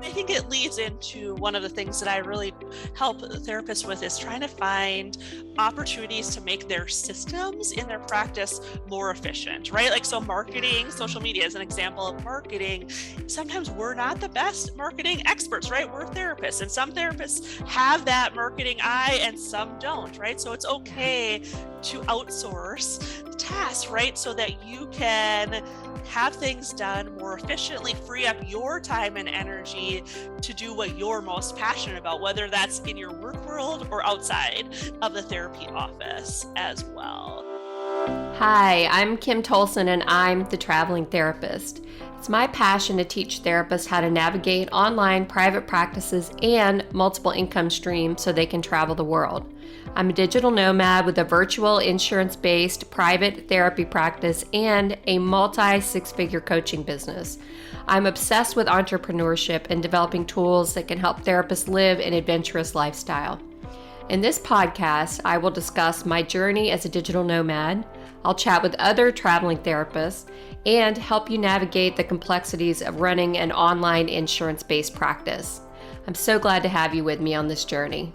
I think it leads into one of the things that I really help therapists with is trying to find opportunities to make their systems in their practice more efficient, right? Like, so marketing, social media is an example of marketing. Sometimes we're not the best marketing experts, right? We're therapists, and some therapists have that marketing eye and some don't, right? So it's okay to outsource tasks, right? So that you can have things done more efficiently, free up your time and energy to do what you're most passionate about, whether that's in your work world or outside of the therapy office as well. Hi, I'm Kim Tolson and I'm the traveling therapist. It's my passion to teach therapists how to navigate online private practices and multiple income streams so they can travel the world. I'm a digital nomad with a virtual insurance-based private therapy practice and a multi-six-figure coaching business. I'm obsessed with entrepreneurship and developing tools that can help therapists live an adventurous lifestyle. In this podcast, I will discuss my journey as a digital nomad. I'll chat with other traveling therapists and help you navigate the complexities of running an online insurance-based practice. I'm so glad to have you with me on this journey.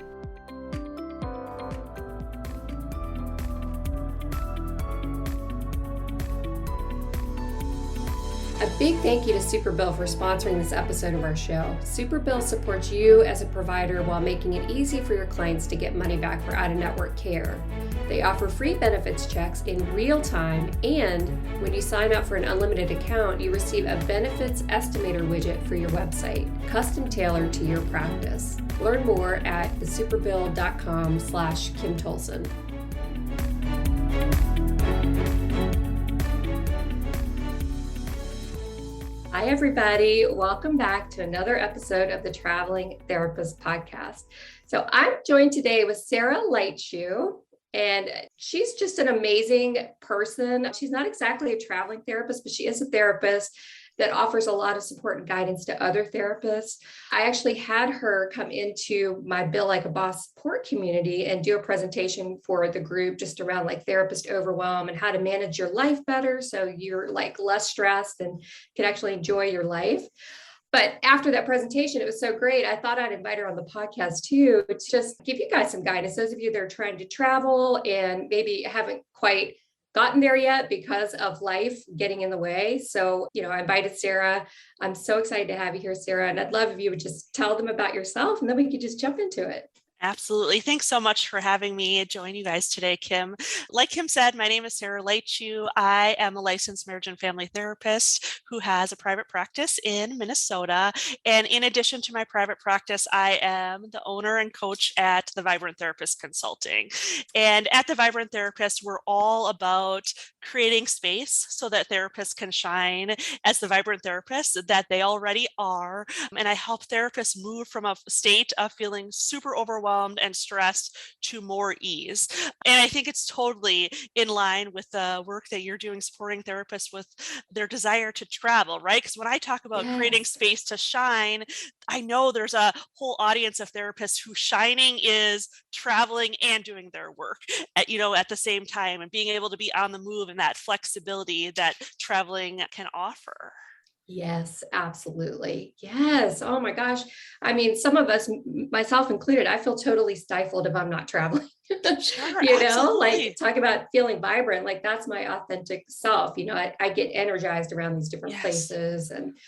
A big thank you to Superbill for sponsoring this episode of our show. Superbill supports you as a provider while making it easy for your clients to get money back for out-of-network care. They offer free benefits checks in real time, and when you sign up for an unlimited account, you receive a benefits estimator widget for your website, custom tailored to your practice. Learn more at thesuperbill.com/Kim Tolson. Hi, everybody. Welcome back to another episode of the Traveling Therapist Podcast. So I'm joined today with Sarah Leitschuh, and she's just an amazing person. She's not exactly a traveling therapist, but she is a therapist that offers a lot of support and guidance to other therapists. I actually had her come into my Bill Like a Boss support community and do a presentation for the group just around like therapist overwhelm and how to manage your life better so you're like less stressed and can actually enjoy your life. But after that presentation, it was so great. I thought I'd invite her on the podcast too, to just give you guys some guidance. Those of you that are trying to travel and maybe haven't quite gotten there yet because of life getting in the way. So, I invited Sarah. I'm so excited to have you here, Sarah. And I'd love if you would just tell them about yourself and then we could just jump into it. Absolutely. Thanks so much for having me join you guys today, Kim. Like Kim said, my name is Sarah Leitschuh. I am a licensed marriage and family therapist who has a private practice in Minnesota. And in addition to my private practice, I am the owner and coach at the Vibrant Therapist Consulting. And at the Vibrant Therapist, we're all about creating space so that therapists can shine as the vibrant therapists that they already are. And I help therapists move from a state of feeling super overwhelmed and stressed to more ease. And I think it's totally in line with the work that you're doing, supporting therapists with their desire to travel, right? Because when I talk about creating space to shine, I know there's a whole audience of therapists whose shining is traveling and doing their work at the same time, and being able to be on the move and that flexibility that traveling can offer. Yes, absolutely. Yes. Oh my gosh. I mean, some of us, myself included, I feel totally stifled if I'm not traveling. Sure, Like talk about feeling vibrant, like that's my authentic self. I get energized around these different places. And,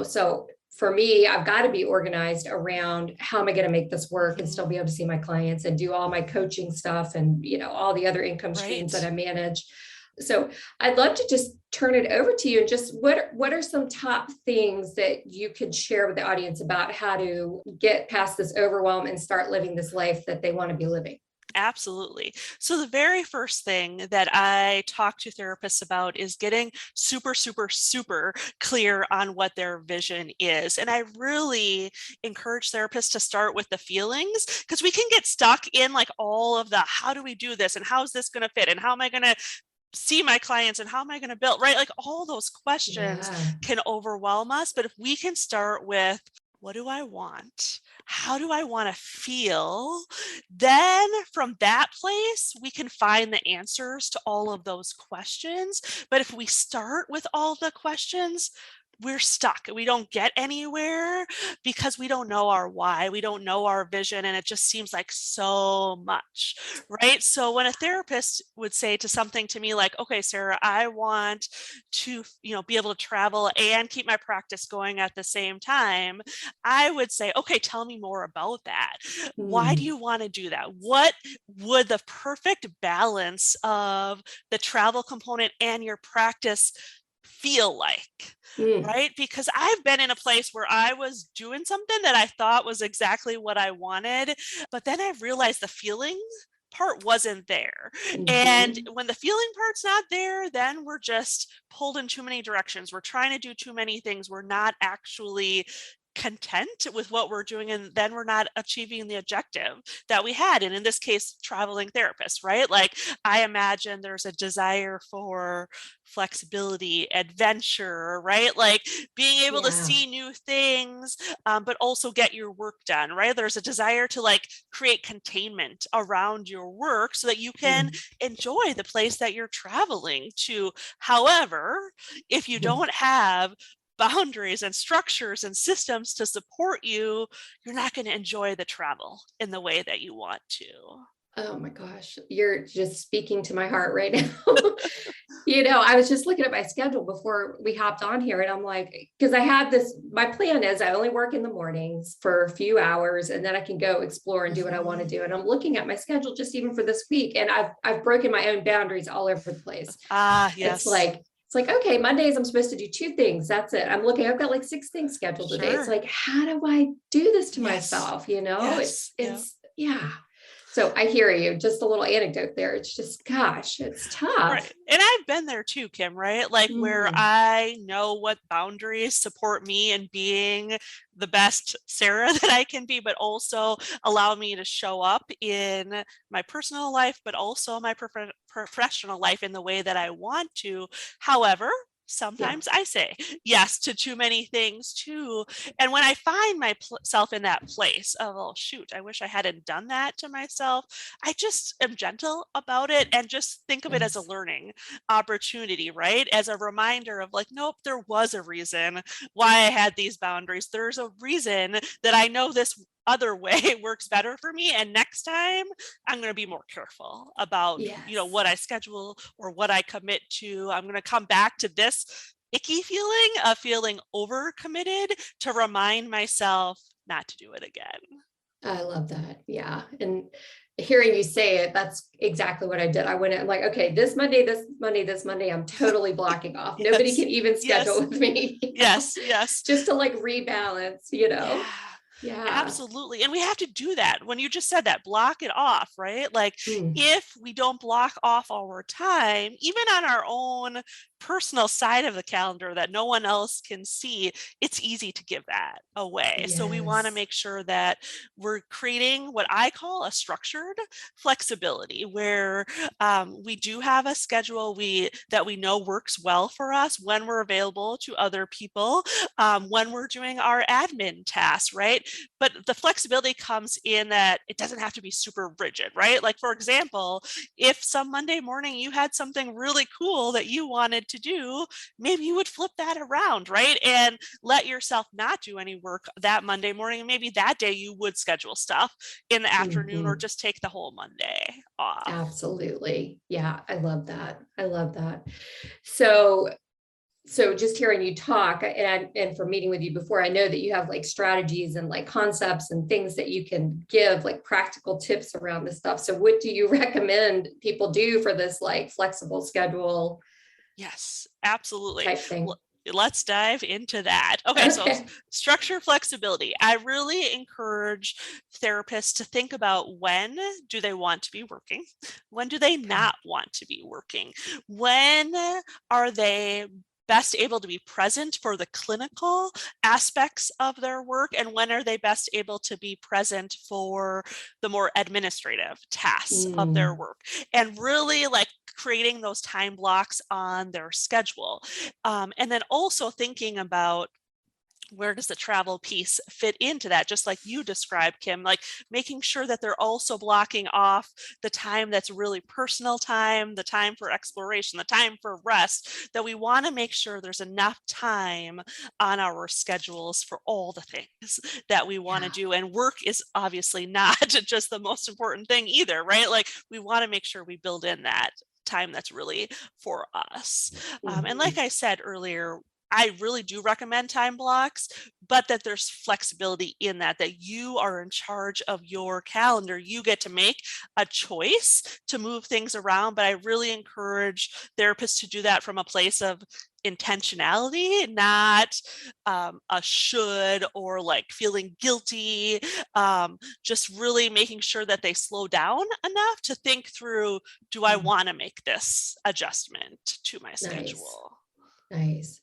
so for me, I've got to be organized around how am I going to make this work and still be able to see my clients and do all my coaching stuff and, all the other income streams that I manage. So I'd love to just turn it over to you and just what are some top things that you could share with the audience about how to get past this overwhelm and start living this life that they want to be living? Absolutely. So the very first thing that I talk to therapists about is getting super, super, super clear on what their vision is. And I really encourage therapists to start with the feelings, because we can get stuck in like all of the, how do we do this? And how's this going to fit? And how am I going to see my clients and how am I going to build, right? Like all those questions can overwhelm us. But if we can start with, what do I want? How do I want to feel? Then from that place, we can find the answers to all of those questions. But if we start with all the questions, we're stuck. We don't get anywhere because we don't know our why. We don't know our vision. And it just seems like so much, right? So when a therapist would say to something to me like, okay, Sarah, I want to, be able to travel and keep my practice going at the same time, I would say, okay, tell me more about that. Why do Mm, you want to do that? What would the perfect balance of the travel component and your practice feel like? mm, Right? Because I've been in a place where I was doing something that I thought was exactly what I wanted, but then I realized the feeling part wasn't there. And mhm. when the feeling part's not there, then we're just pulled in too many directions. We're trying to do too many things. We're not actually content with what we're doing, and then we're not achieving the objective that we had. And in this case, traveling therapists, right? Like, I imagine there's a desire for flexibility, adventure, right? Like being able to Yeah. see new things, but also get your work done, right? There's a desire to like create containment around your work so that you can Mm, enjoy the place that you're traveling to. However, if you mhm. don't have boundaries and structures and systems to support you, you're not going to enjoy the travel in the way that you want to. Oh my gosh, you're just speaking to my heart right now. I was just looking at my schedule before we hopped on here, and I'm like, because I had this, my plan is I only work in the mornings for a few hours and then I can go explore and do what I want to Mhm. do. And I'm looking at my schedule just even for this week, and I've broken my own boundaries all over the place. Ah, It's yes. like, it's like, okay, Mondays I'm supposed to do two things. That's it. I'm looking, I've got like six things scheduled today. It's Sure. like, how do I do this to Yes. myself? Yes. Yeah. It's yeah. So I hear you. Just a little anecdote there. It's just, gosh, it's Right. tough. And I've been there too, Kim, right? Like where Mm, I know what boundaries support me in being the best Sarah that I can be, but also allow me to show up in my personal life, but also my professional life in the way that I want to. However, yeah. sometimes I say yes to too many things too. And when I find myself in that place of, oh, shoot, I wish I hadn't done that to myself, I just am gentle about it and just think of it as a Yes. learning opportunity, right? As a reminder of like, nope, there was a reason why I had these boundaries. There's a reason that I know this other way works better for me. And next time I'm going to be more careful about, Yes. what I schedule or what I commit to. I'm going to come back to this icky feeling of feeling overcommitted to remind myself not to do it again. I love that. Yeah. And hearing you say it, that's exactly what I did. I went in like, okay, this Monday, this Monday, this Monday, I'm totally blocking off. Nobody Yes. can even schedule Yes. with me, Yes. Yes. just to like rebalance. Yeah, Yeah. absolutely. And we have to do that. When you just said that, block it off, right? Like Mm, if we don't block off our time, even on our own personal side of the calendar that no one else can see, it's easy to give that away. So we want to yes. make sure that we're creating what I call a structured flexibility where we do have a schedule that we know works well for us when we're available to other people, when we're doing our admin tasks, right? But the flexibility comes in that it doesn't have to be super rigid, right? Like, for example, if some Monday morning you had something really cool that you wanted to do, maybe you would flip that around, right? And let yourself not do any work that Monday morning. And maybe that day you would schedule stuff in the afternoon or Mhm. just take the whole Monday off. Absolutely. Yeah. I love that. I love that. So just hearing you talk and from meeting with you before, I know that you have like strategies and like concepts and things that you can give like practical tips around this stuff. So what do you recommend people do for this like flexible schedule Yes, absolutely. type thing? Let's dive into that. Okay, so Okay. structure flexibility. I really encourage therapists to think about when do they want to be working? When do they Okay. not want to be working? When are they best able to be present for the clinical aspects of their work? And when are they best able to be present for the more administrative tasks of their Mm, work? And really like creating those time blocks on their schedule. And then also thinking about where does the travel piece fit into that? Just like you described, Kim, like making sure that they're also blocking off the time that's really personal time, the time for exploration, the time for rest, that we want to make sure there's enough time on our schedules for all the things that we want to Yeah. do. And work is obviously not just the most important thing either, right? Like we want to make sure we build in that time that's really for us. And like Mhm. I said earlier, I really do recommend time blocks, but that there's flexibility in that, that you are in charge of your calendar. You get to make a choice to move things around, but I really encourage therapists to do that from a place of intentionality, not a should or like feeling guilty. Just really making sure that they slow down enough to think through, do I Mm. want to make this adjustment to my Nice. schedule? Nice.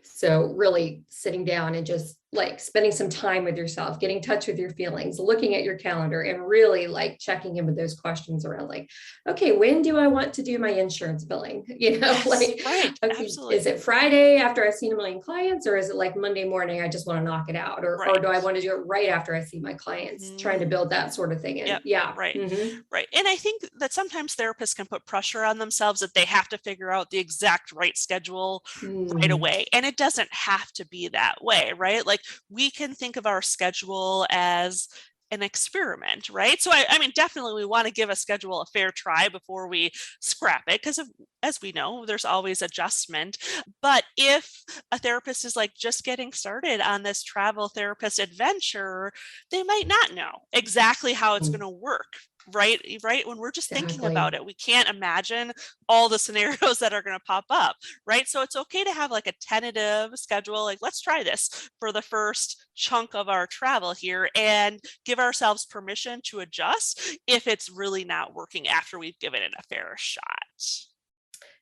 So really sitting down and just like spending some time with yourself, getting in touch with your feelings, looking at your calendar and really like checking in with those questions around like, okay, when do I want to do my insurance billing? Yes, Like, right, okay, is absolutely. it Friday after I've seen a million clients, or is it like Monday morning? I just want to knock it out, or Right. do I want to do it right after I see my clients, trying to Mhm. build that sort of thing. And Yep. yeah. Right. Mm-hmm. Right. And I think that sometimes therapists can put pressure on themselves that they have to figure out the exact right schedule right Mm, away. And it doesn't have to be that way, right? Like we can think of our schedule as an experiment, right? So I mean, definitely we want to give a schedule a fair try before we scrap it, because as we know, there's always adjustment. But if a therapist is like just getting started on this travel therapist adventure, they might not know exactly how it's going mm, to work. Right, when we're just thinking about exactly. it, we can't imagine all the scenarios that are going to pop up, right? So it's okay to have like a tentative schedule, like let's try this for the first chunk of our travel here and give ourselves permission to adjust if it's really not working after we've given it a fair shot.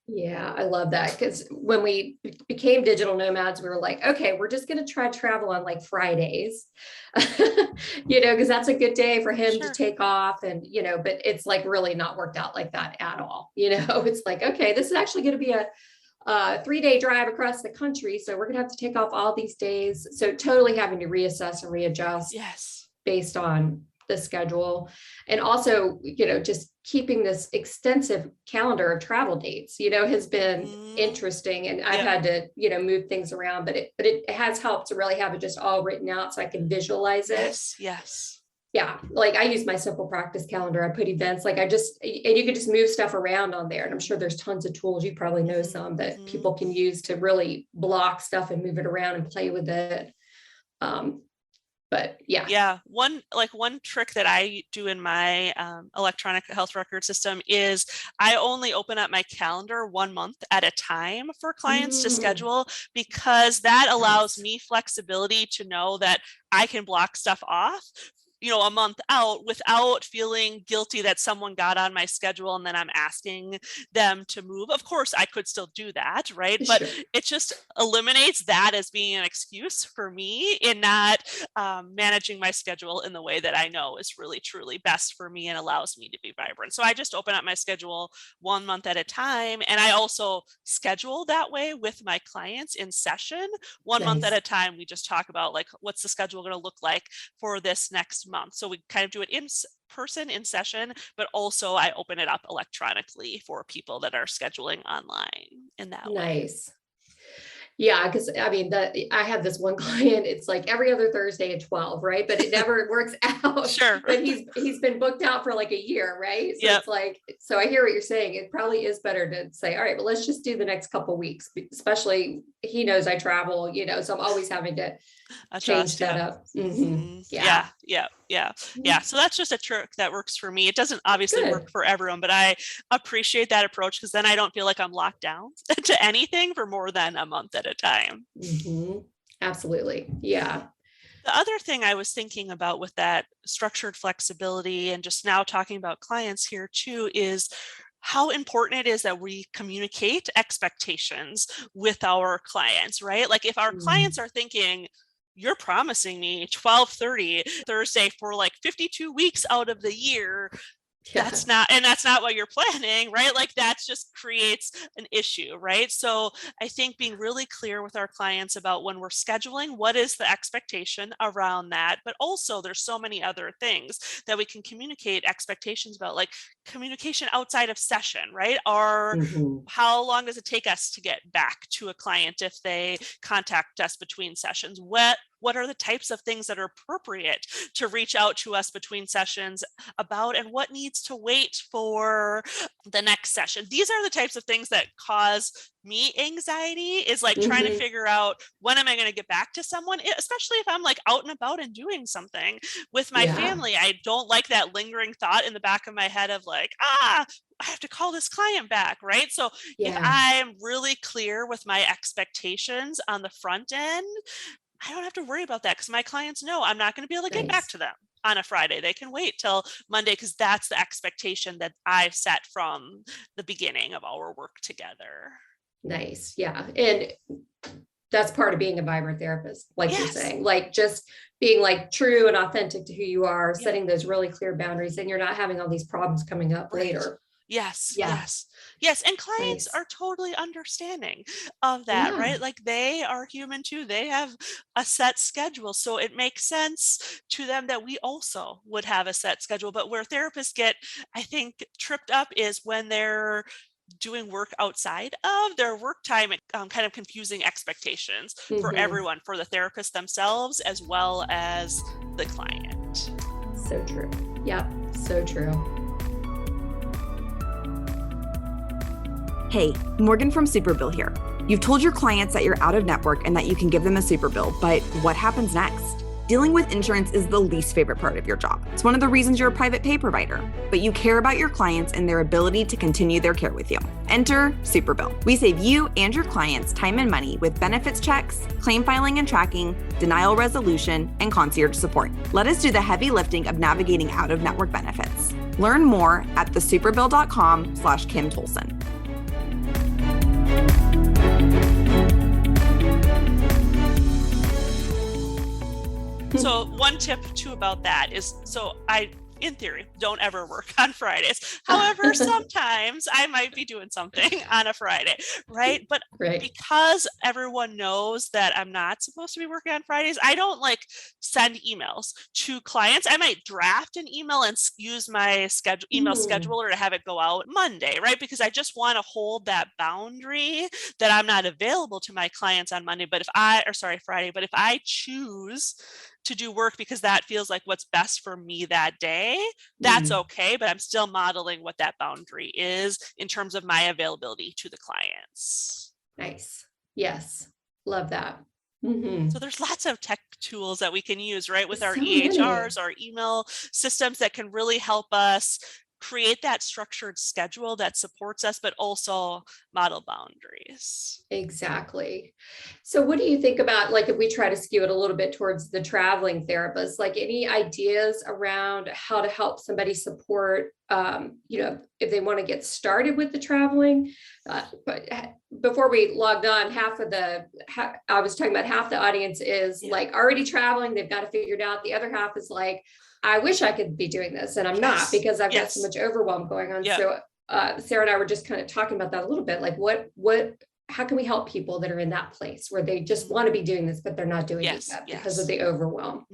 Yeah, I love that because when we became digital nomads, we were like, okay, we're just going to try travel on like Fridays, because that's a good day for him to Sure. take off. And, but it's like really not worked out like that at all. It's like, okay, this is actually going to be a 3-day drive across the country. So we're going to have to take off all these days. So totally having to reassess and readjust Yes. based on the schedule. And also, just keeping this extensive calendar of travel dates, has been Mhm. interesting. And I've Yep. had to, move things around, but it has helped to really have it just all written out so I can visualize it. Yes. Yes. Yeah. Like I use my simple practice calendar. I put events, like and you can just move stuff around on there. And I'm sure there's tons of tools. You probably know Mhm. some that Mhm. people can use to really block stuff and move it around and play with it. Um, but yeah. Yeah, one trick that I do in my electronic health record system is I only open up my calendar 1 month at a time for clients to Mm, schedule, because that allows nice. me flexibility to know that I can block stuff off, a month out without feeling guilty that someone got on my schedule and then I'm asking them to move. Of course, I could still do that, right? But Sure. it just eliminates that as being an excuse for me in not managing my schedule in the way that I know is really truly best for me and allows me to be vibrant. So I just open up my schedule 1 month at a time. And I also schedule that way with my clients in session 1 month at Nice. a time. We just talk about like, what's the schedule going to look like for this next month. So we kind of do it in person in session, but also I open it up electronically for people that are scheduling online in that way. Nice. Yeah, because I mean I have this one client, it's like every other Thursday at 12, right? But it never works out. Sure. But he's been booked out for like a year, right? So Yep. it's like, so I hear what you're saying. It probably is better to say, all right, well, let's just do the next couple of weeks, especially he knows I travel, so I'm always having to change Adjust. that Yeah. up. Yeah, Yeah. yeah, yeah, yeah. So that's just a trick that works for me. It doesn't obviously work Good. for everyone, but I appreciate that approach because then I don't feel like I'm locked down to anything for more than a month at a time. Hmm. Absolutely. Yeah. The other thing I was thinking about with that structured flexibility and just now talking about clients here too is how important it is that we communicate expectations with our clients, right? Like if our clients Mm, are thinking, you're promising me 12:30 Thursday for like 52 weeks out of the year, Yeah. that's not what you're planning, right? Like that just creates an issue, right? So I think being really clear with our clients about when we're scheduling, what is the expectation around that? But also there's so many other things that we can communicate expectations about, like communication outside of session, right? Or Mhm. how long does it take us to get back to a client if they contact us between sessions? What are the types of things that are appropriate to reach out to us between sessions about, and what needs to wait for the next session? These are the types of things that cause me anxiety, is like trying to Mhm. figure out when am I going to get back to someone, especially if I'm like out and about and doing something with my Yeah. family. I don't like that lingering thought in the back of my head of like, I have to call this client back, right? So if Yeah. I'm really clear with my expectations on the front end, I don't have to worry about that because my clients know I'm not going to be able to get back Nice. to them on a Friday. They can wait till Monday because that's the expectation that I've set from the beginning of our work together. Nice. Yeah. And that's part of being a vibrant therapist, like you're Yes. saying, like just being like true and authentic to who you are, Yep. setting those really clear boundaries, and you're not having all these problems coming up Right. later. Yes, Yeah. yes, yes. And clients Nice. are totally understanding of that, Yeah. right? Like they are human too. They have a set schedule. So it makes sense to them that we also would have a set schedule. But where therapists get, I think, tripped up is when they're doing work outside of their work time, kind of confusing expectations for Hmm. everyone, for the therapist themselves, as well as the client. So true. Yep. So true. Hey, Morgan from Superbill here. You've told your clients that you're out of network and that you can give them a Superbill, but what happens next? Dealing with insurance is the least favorite part of your job. It's one of the reasons you're a private pay provider, but you care about your clients and their ability to continue their care with you. Enter Superbill. We save you and your clients time and money with benefits checks, claim filing and tracking, denial resolution, and concierge support. Let us do the heavy lifting of navigating out-of-network benefits. Learn more at thesuperbill.com/Kim Tolson. So one tip too about that is, in theory, don't ever work on Fridays. However, sometimes I might be doing something on a Friday, right? But Right. because everyone knows that I'm not supposed to be working on Fridays, I don't like send emails to clients. I might draft an email and use my email Mm. scheduler to have it go out Monday, right? Because I just want to hold that boundary that I'm not available to my clients on Monday, Friday. But if I choose to do work because that feels like what's best for me that day, that's Mm. okay. But I'm still modeling what that boundary is in terms of my availability to the clients. Nice. Yes. Love that. Hmm. So there's lots of tech tools that we can use, right, with our So EHRs, many. our email systems that can really help us create that structured schedule that supports us, but also model boundaries. Exactly. So what do you think about, like, if we try to skew it a little bit towards the traveling therapist, like any ideas around how to help somebody support, if they want to get started with the traveling? But before we logged on, I was talking about half the audience is Yeah. like already traveling. They've got it figured out. The other half is like, I wish I could be doing this and I'm not Yes. because I've got so Yes. much overwhelm going on. Yep. So Sarah and I were just kind of talking about that a little bit. Like how can we help people that are in that place where they just want to be doing this, but they're not doing it Yes. yet because of Yes. the overwhelm?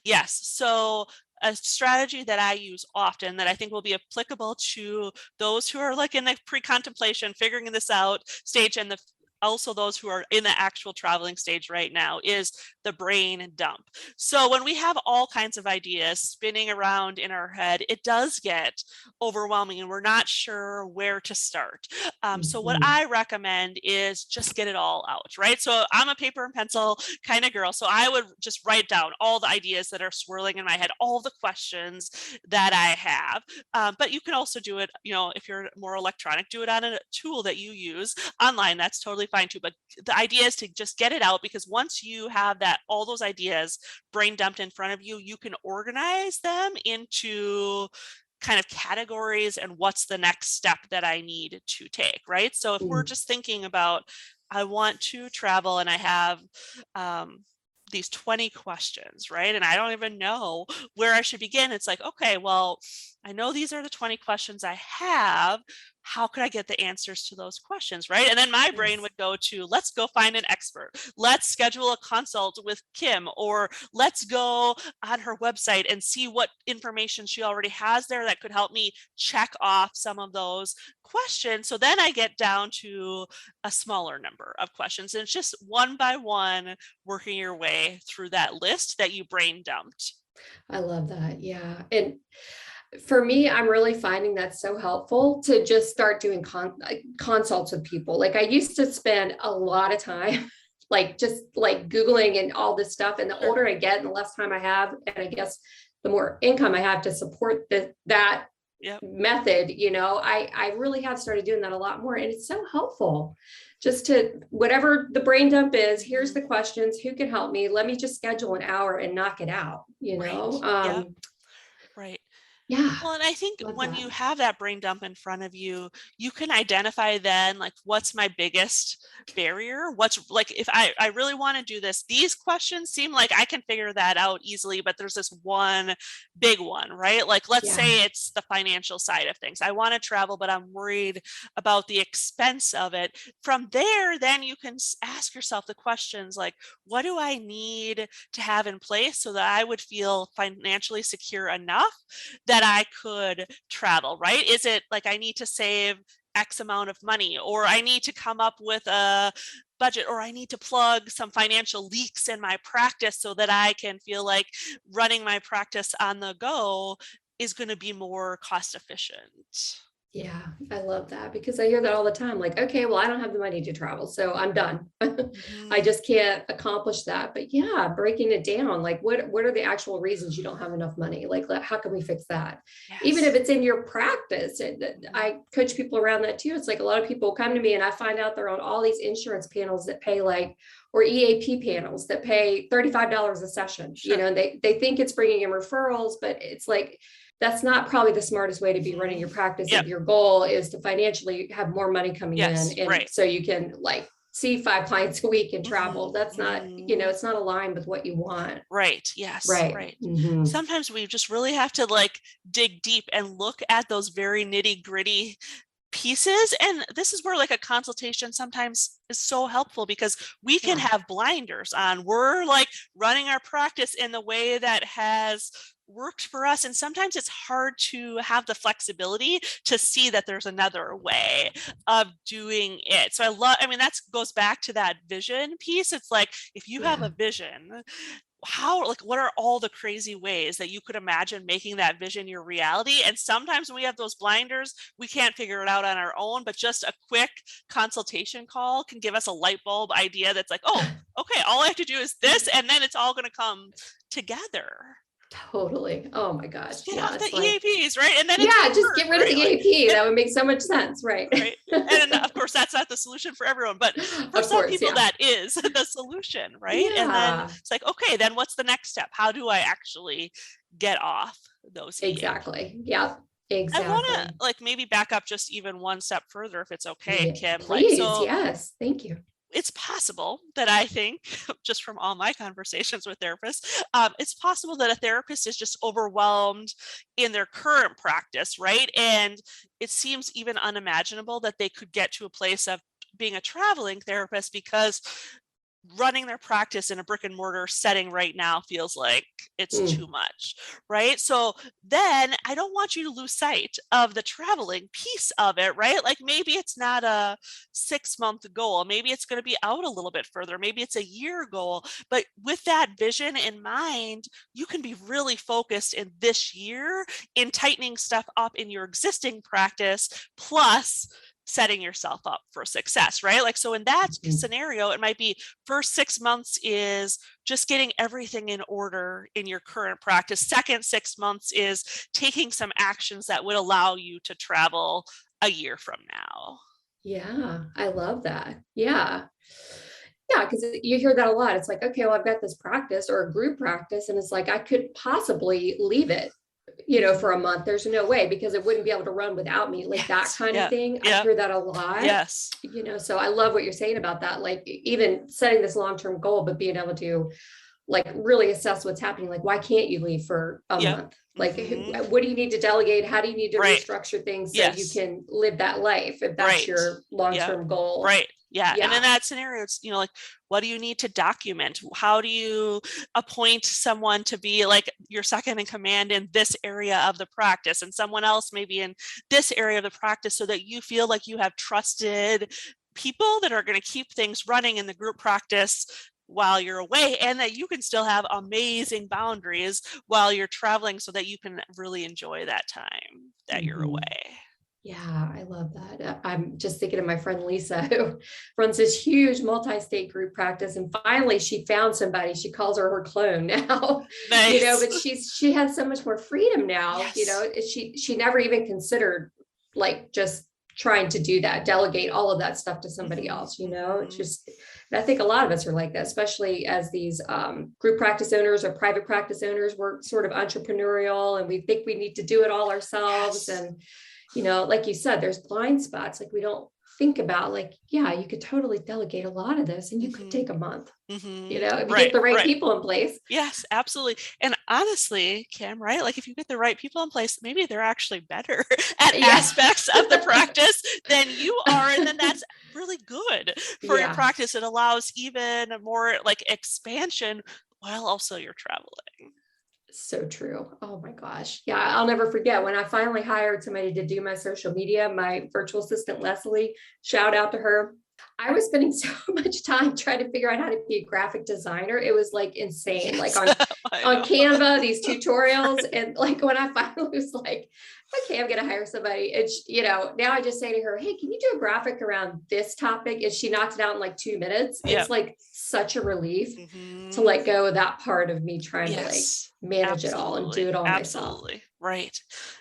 Yes. So a strategy that I use often that I think will be applicable to those who are like in the pre-contemplation, figuring this out stage, and also those who are in the actual traveling stage right now, is the brain dump. So when we have all kinds of ideas spinning around in our head, it does get overwhelming and we're not sure where to start. So what Mhm. I recommend is just get it all out, right? So I'm a paper and pencil kind of girl. So I would just write down all the ideas that are swirling in my head, all the questions that I have. But you can also do it, if you're more electronic, do it on a tool that you use online. That's totally fine too. But the idea is to just get it out, because once you have all those ideas brain dumped in front of you, you can organize them into kind of categories and what's the next step that I need to take, right? So if we're Mm. just thinking about, I want to travel and I have these 20 questions, right? And I don't even know where I should begin. It's like, okay, well, I know these are the 20 questions I have. How could I get the answers to those questions, right? And then my brain Yes. would go to, let's go find an expert. Let's schedule a consult with Kim, or let's go on her website and see what information she already has there that could help me check off some of those questions. So then I get down to a smaller number of questions, and it's just one by one working your way through that list that you brain dumped. I love that. Yeah. And for me, I'm really finding that so helpful to just start doing consults with people. Like I used to spend a lot of time like just like Googling and all this stuff. And the Sure. older I get and the less time I have, and I guess the more income I have to support that Yep. method, I really have started doing that a lot more. And it's so helpful just to whatever the brain dump is, here's the questions, who can help me? Let me just schedule an hour and knock it out, Right. Yep. Right. Yeah, Well, and I think love when that. you have that brain dump in front of you, you can identify then like what's my biggest barrier? What's like if I really want to do this, these questions seem like I can figure that out easily, but there's this one big one, right? Like let's Yeah, say it's the financial side of things. I want to travel, but I'm worried about the expense of it. From there, then you can ask yourself the questions like, what do I need to have in place so that I would feel financially secure enough that I could travel, right? Is it like I need to save X amount of money, or I need to come up with a budget, or I need to plug some financial leaks in my practice so that I can feel like running my practice on the go is going to be more cost efficient. yeah, I love that because I hear that all the time. Like, okay, well, I don't have the money to travel, so I'm done. I Mhm. just can't accomplish that. But yeah, breaking it down, like what are the actual reasons you don't have enough money? Like, how can we fix that? Even if Yes. it's in your practice, and Mhm. I coach people around that too. It's like a lot of people come to me and I find out they're on all these insurance panels that pay like, or EAP panels that pay $35 a session, Sure. and they think it's bringing in referrals, but it's like, that's not probably the smartest way to be running Mhm. your practice Yep. if your goal is to financially have more money coming in. Yes. And Right. so you can like see 5 clients a week and travel. Mhm. That's not, Mhm. it's not aligned with what you want. Right. Yes. Right. Right. Mm-hmm. Sometimes we just really have to like dig deep and look at those very nitty gritty pieces. And this is where like a consultation sometimes is so helpful because we can Yeah. have blinders on. We're like running our practice in the way that has worked for us. And sometimes it's hard to have the flexibility to see that there's another way of doing it. So I mean, that goes back to that vision piece. It's like, if you have Yeah. a vision, how like what are all the crazy ways that you could imagine making that vision your reality? And sometimes when we have those blinders, we can't figure it out on our own, but just a quick consultation call can give us a light bulb idea that's like, oh, okay, all I have to do is this, and then it's all going to come together. Totally. Oh my Just gosh. get Yeah. off the It's like, EAPs, right? And then it yeah, doesn't just work, get rid of the right? Like, EAP. That would make so much sense. Right. right. And of course, that's not the solution for everyone, but for Of some course. people, Yeah. that is the solution, right? And then Yeah. it's like, okay, then what's the next step? How do I actually get off those EAPs? Exactly. Yeah. I want to Exactly. like maybe back up just even one step further, if it's okay, Yeah. Kim. Like, Please. so Yes. Thank you. it's possible that I think, just from all my conversations with therapists, it's possible that a therapist is just overwhelmed in their current practice, right? And it seems even unimaginable that they could get to a place of being a traveling therapist because running their practice in a brick and mortar setting right now feels like it's too Mm. much, right? So then I don't want you to lose sight of the traveling piece of it, right? Like maybe it's not a 6 month goal, maybe it's going to be out a little bit further, maybe it's a year goal, but with that vision in mind, you can be really focused in this year in tightening stuff up in your existing practice, plus setting yourself up for success, right? Like, so in that Mhm. scenario, it might be first 6 months is just getting everything in order in your current practice. Second 6 months is taking some actions that would allow you to travel a year from now. Yeah, I love that. Yeah. Yeah, because you hear that a lot. It's like, okay, well, I've got this practice or a group practice, and it's like I could possibly leave it, for a Mhm. month. There's no way because it wouldn't be able to run without me, like that Yes. kind of Yeah. thing. I Yeah. hear that a lot, Yes. so I love what you're saying about that. Like even setting this long-term goal, but being able to like really assess what's happening. Like, why can't you leave for a Yep. month? Like, what do you need to delegate? How do you need to Right. restructure things so you Yes. can live that life if that's Right. your long-term goal? Right. Yeah. And in Yeah. that scenario, it's, like, what do you need to document? How do you appoint someone to be like your second in command in this area of the practice and someone else maybe in this area of the practice, so that you feel like you have trusted people that are going to keep things running in the group practice while you're away, and that you can still have amazing boundaries while you're traveling, so that you can really enjoy that time that you're away. Yeah, I love that. I'm just thinking of my friend Lisa, who runs this huge multi-state group practice, and finally she found somebody. She calls her clone now. Nice. But she has so much more freedom now. Yes. She never even considered like just trying to do that, delegate all of that stuff to somebody else. It's just, and I think a lot of us are like that, especially as these group practice owners or private practice owners. We're sort of entrepreneurial, and we think we need to do it all ourselves. Yes. And like you said, there's blind spots. Like, we don't think about, like, yeah, you could totally delegate a lot of this, and you could take a month, if you get the right people in place. Yes, absolutely. And honestly, Kim, right? Like, if you get the right people in place, maybe they're actually better at aspects of the practice than you are. And then that's really good for your practice. It allows even more like expansion while also you're traveling. So true. Oh my gosh. Yeah. I'll never forget when I finally hired somebody to do my social media, my virtual assistant, Leslie, shout out to her. I was spending so much time trying to figure out how to be a graphic designer. It was like insane, like on Canva, these tutorials. And like, when I finally was like, okay, I'm going to hire somebody. And now I just say to her, hey, can you do a graphic around this topic? And she knocked it out in like 2 minutes. It's like such a relief to let go of that part of me trying to like manage it all and do it all myself. Right.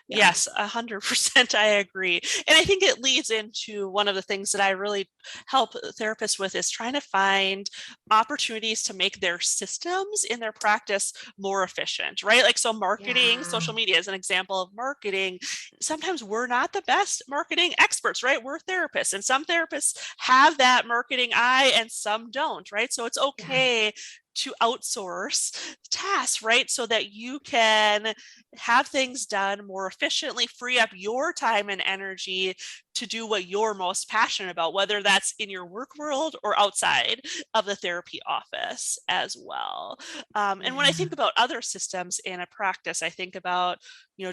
Yes, 100%. I agree. And I think it leads into one of the things that I really help therapists with, is trying to find opportunities to make their systems in their practice more efficient, right? Like, so marketing, social media is an example of marketing. Sometimes we're not the best marketing experts, right? We're therapists, and some therapists have that marketing eye and some don't, right? So it's okay to outsource tasks, right? So that you can have things done more efficiently, free up your time and energy to do what you're most passionate about, whether that's in your work world or outside of the therapy office as well. And when I think about other systems in a practice, I think about,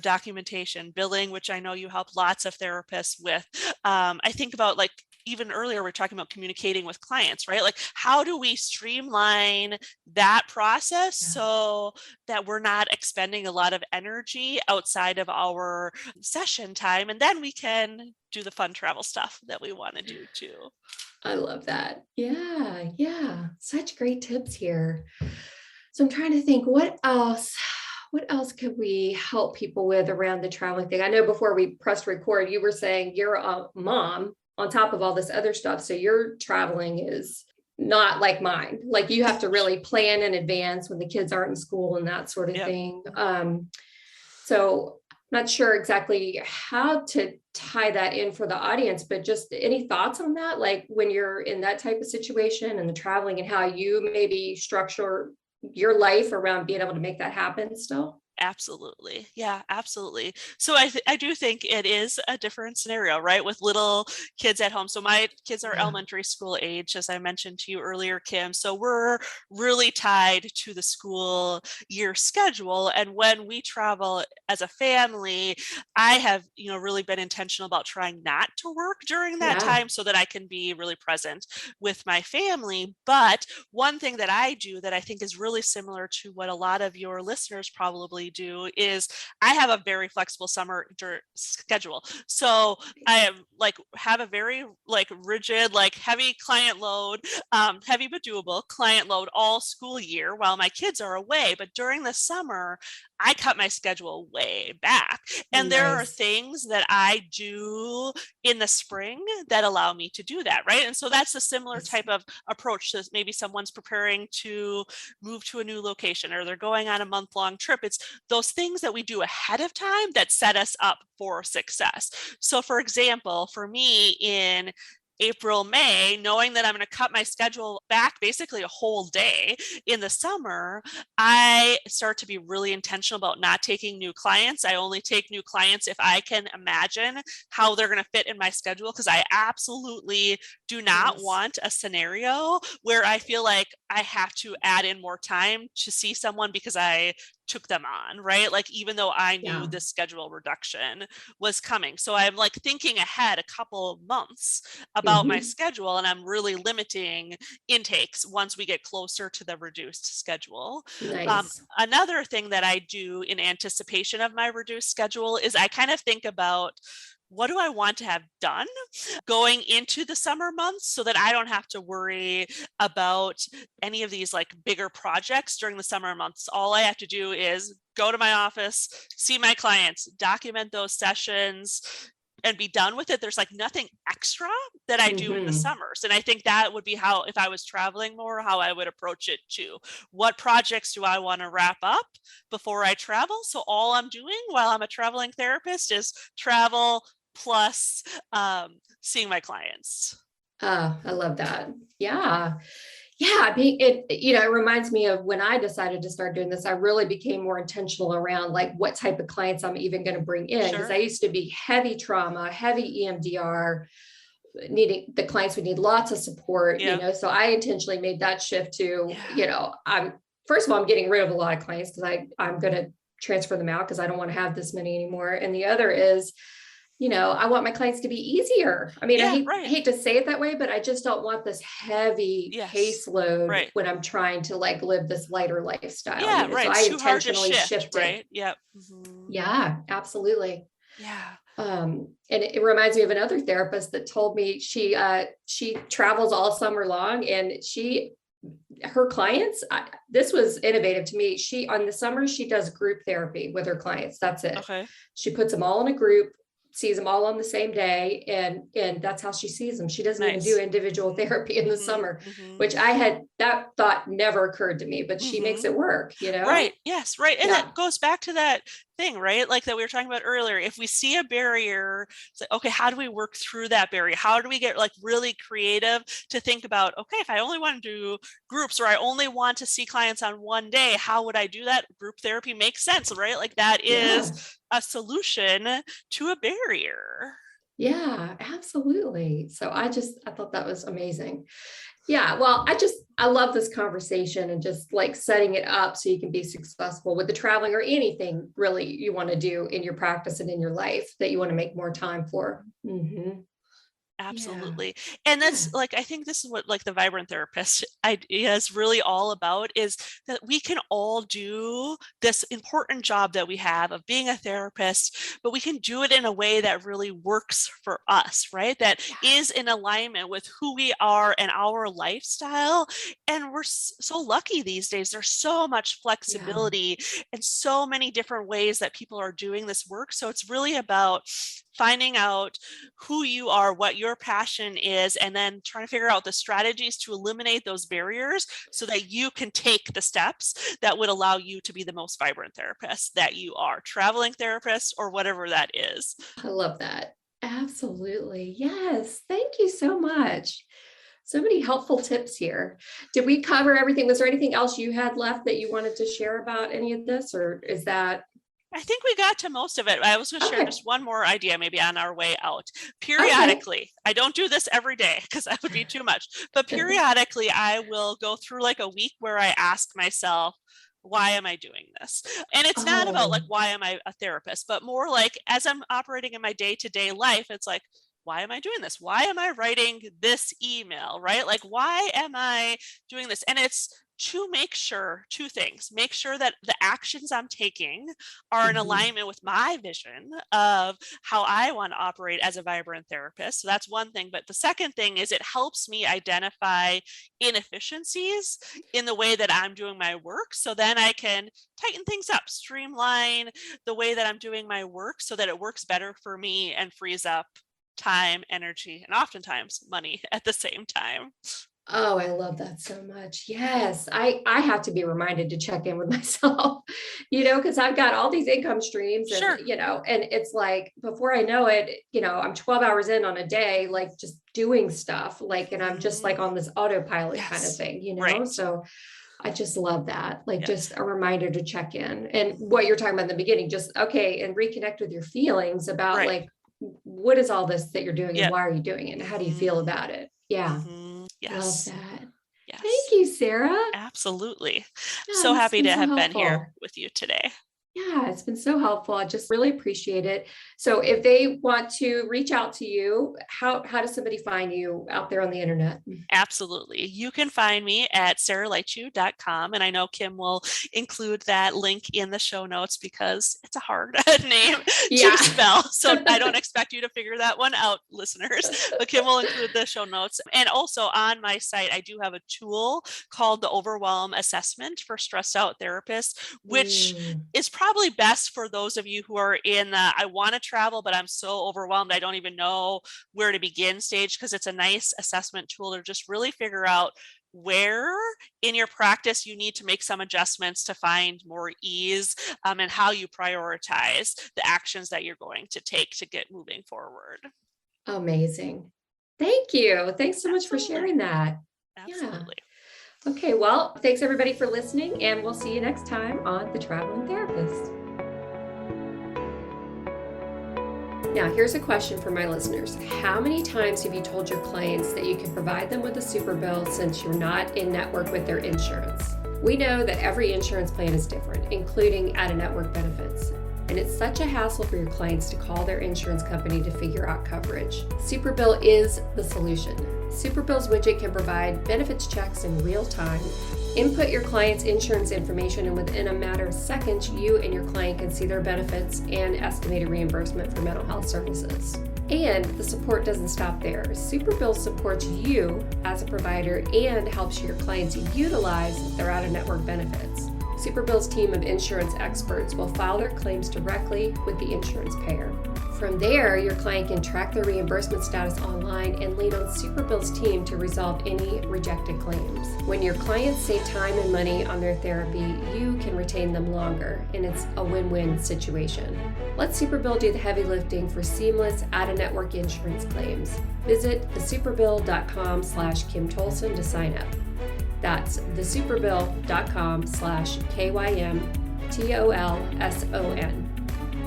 documentation, billing, which I know you help lots of therapists with. I think about, like, even earlier, we're talking about communicating with clients, right? Like, how do we streamline that process so that we're not expending a lot of energy outside of our session time, and then we can do the fun travel stuff that we want to do too. I love that. Yeah. Such great tips here. So I'm trying to think, what else could we help people with around the traveling thing? I know before we pressed record, you were saying you're a mom on top of all this other stuff. So your traveling is not like mine. Like, you have to really plan in advance when the kids aren't in school and that sort of thing. So I'm not sure exactly how to tie that in for the audience, but just any thoughts on that? Like, when you're in that type of situation and the traveling, and how you maybe structure your life around being able to make that happen still? Absolutely. Yeah, absolutely. So I do think it is a different scenario, right? With little kids at home. So my kids are elementary school age, as I mentioned to you earlier, Kim. So we're really tied to the school year schedule. And when we travel as a family, I have, really been intentional about trying not to work during that time, so that I can be really present with my family. But one thing that I do that I think is really similar to what a lot of your listeners probably do is I have a very flexible summer schedule. So I have a very rigid, heavy client load, heavy but doable client load all school year while my kids are away. But during the summer, I cut my schedule way back. And there are things that I do in the spring that allow me to do that, right? And so that's a similar type of approach to maybe someone's preparing to move to a new location, or they're going on a month-long trip. It's those things that we do ahead of time that set us up for success. So for example, for me, in April, May, knowing that I'm going to cut my schedule back basically a whole day in the summer, I start to be really intentional about not taking new clients. I only take new clients if I can imagine how they're going to fit in my schedule, because I absolutely do not Yes. want a scenario where I feel like I have to add in more time to see someone because I took them on, right? Like, even though I knew Yeah. the schedule reduction was coming. So I'm like thinking ahead a couple of months about my Mhm. schedule, and I'm really limiting intakes once we get closer to the reduced schedule. Um, Nice. Another thing that I do in anticipation of my reduced schedule is I kind of think about, what do I want to have done going into the summer months so that I don't have to worry about any of these like bigger projects during the summer months. All I have to do is go to my office, see my clients, document those sessions, and be done with it. There's like nothing extra that I do in the Mhm. summers. And I think that would be how, if I was traveling more, how I would approach it too. What projects do I want to wrap up before I travel? So all I'm doing while I'm a traveling therapist is travel plus seeing my clients. I love that. Yeah. Yeah. It reminds me of when I decided to start doing this, I really became more intentional around like what type of clients I'm even going to bring in. Because Sure. I used to be heavy trauma, heavy EMDR, needing the clients would need lots of support, Yep. so I intentionally made that shift to, Yeah. I'm first of all, I'm getting rid of a lot of clients because I'm going to transfer them out because I don't want to have this many anymore. And the other is, I want my clients to be easier. I mean, I Yeah. hate, Right. hate to say it that way, but I just don't want this heavy Yes. caseload Right. when I'm trying to like live this lighter lifestyle, Yeah. so Right. I Too hard to intentionally shift. shifted. Right. Yep. Mhm. Yeah, absolutely. Yeah. And it reminds me of another therapist that told me she travels all summer long, and her clients, this was innovative to me. She on the summer she does group therapy with her clients. That's it. Okay. She puts them all in a group, sees them all on the same day, and that's how she sees them. She doesn't even do Nice. individual Mhm. therapy in the Mhm. summer, Mhm. which I had that thought never occurred to me, but she makes Mhm. it work. Right. Yes. Right. And Yeah. that goes back to that thing, right? Like that we were talking about earlier. If we see a barrier, it's like, okay, how do we work through that barrier? How do we get like really creative to think about, okay, if I only want to do groups, or I only want to see clients on one day, how would I do that? Group therapy makes sense, right? Like that is Yeah. a solution to a barrier. Yeah, absolutely. So I thought that was amazing. Yeah, well, I love this conversation and just like setting it up so you can be successful with the traveling or anything really you want to do in your practice and in your life that you want to make more time for. Yeah, Absolutely. And yeah, that's like, I think this is what like the vibrant therapist idea is really all about, is that we can all do this important job that we have of being a therapist, but we can do it in a way that really works for us, right? That yeah, is in alignment with who we are and our lifestyle. And we're so lucky these days. There's so much yeah. flexibility and so many different ways that people are doing this work. So it's really about finding out who you are, what your passion is, and then trying to figure out the strategies to eliminate those barriers so that you can take the steps that would allow you to be the most vibrant therapist that you are, traveling therapist, or whatever that is. I love that. Absolutely. Yes. Thank you so much. So many helpful tips here. Did we cover everything? Was there anything else you had left that you wanted to share about any of this, or is that I think we got to most of it. I was going to share okay? just one more idea, maybe on our way out. Okay. Periodically, I don't do this every day because that would be too much, but periodically, I will go through like a week where I ask myself, why am I doing this? And it's not about like, Oh, why am I a therapist, but more like as I'm operating in my day to day life, it's like, why am I doing this? Why am I writing this email, right? Like, why am I doing this? And it's to make sure two things: make sure that the actions I'm taking are in mhm. alignment with my vision of how I want to operate as a vibrant therapist. So that's one thing. But the second thing is it helps me identify inefficiencies in the way that I'm doing my work. So then I can tighten things up, streamline the way that I'm doing my work so that it works better for me and frees up time, energy, and oftentimes money at the same time. Oh, I love that so much. Yes. I have to be reminded to check in with myself, because I've got all these income streams and, Sure. and it's like before I know it, I'm 12 hours in on a day, like just doing stuff like, and I'm just like on this autopilot kind of Yes. thing, Right. So I just love that. Like Yeah. just a reminder to check in and what you're talking about in the beginning, just okay. And reconnect with your feelings about Right. like, what is all this that you're doing and Yep. why are you doing it? And how do you feel about it? Yeah. Love Yes. that. Thank Yes. you, Sarah. Absolutely. Yeah, So this has happy been to so have been here helpful. with you today. Yeah, it's been so helpful. I just really appreciate it. So if they want to reach out to you, how does somebody find you out there on the internet? Absolutely. You can find me at sarahleitschuh.com. And I know Kim will include that link in the show notes because it's a hard name Yeah. to spell. So I don't expect you to figure that one out, listeners, but Kim will include the show notes. And also on my site, I do have a tool called the Overwhelm Assessment for Stressed Out Therapists, which is probably best for those of you who are in I want to travel, but I'm so overwhelmed. I don't even know where to begin stage, because it's a nice assessment tool to just really figure out where in your practice you need to make some adjustments to find more ease, and how you prioritize the actions that you're going to take to get moving forward. Amazing. Thank you. Thanks so much for Absolutely. sharing that. Absolutely. Yeah. Okay. Well, thanks everybody for listening, and we'll see you next time on The Traveling Therapist. Now, here's a question for my listeners. How many times have you told your clients that you can provide them with a super bill since you're not in network with their insurance? We know that every insurance plan is different, including out-of-network benefits. And it's such a hassle for your clients to call their insurance company to figure out coverage. Superbill is the solution. Superbill's widget can provide benefits checks in real time. Input your client's insurance information, and within a matter of seconds, you and your client can see their benefits and estimated reimbursement for mental health services. And the support doesn't stop there. Superbill supports you as a provider and helps your clients utilize their out-of-network benefits. Superbill's team of insurance experts will file their claims directly with the insurance payer. From there, your client can track their reimbursement status online and lean on Superbill's team to resolve any rejected claims. When your clients save time and money on their therapy, you can retain them longer, and it's a win-win situation. Let Superbill do the heavy lifting for seamless out-of-network insurance claims. Visit thesuperbill.com/Kim Tolson to sign up. That's thesuperbill.com/KYMTOLSON.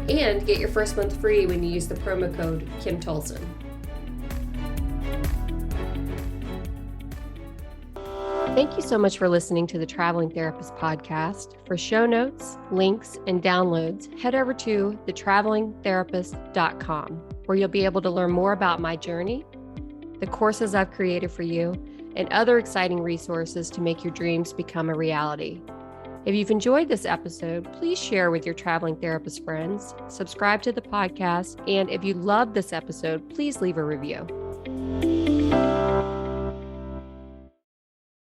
And get your first month free when you use the promo code Kim Tolson. Thank you so much for listening to the Traveling Therapist podcast. For show notes, links, and downloads, head over to thetravelingtherapist.com, where you'll be able to learn more about my journey, the courses I've created for you, and other exciting resources to make your dreams become a reality. If you've enjoyed this episode, please share with your traveling therapist friends, subscribe to the podcast, and if you loved this episode, please leave a review.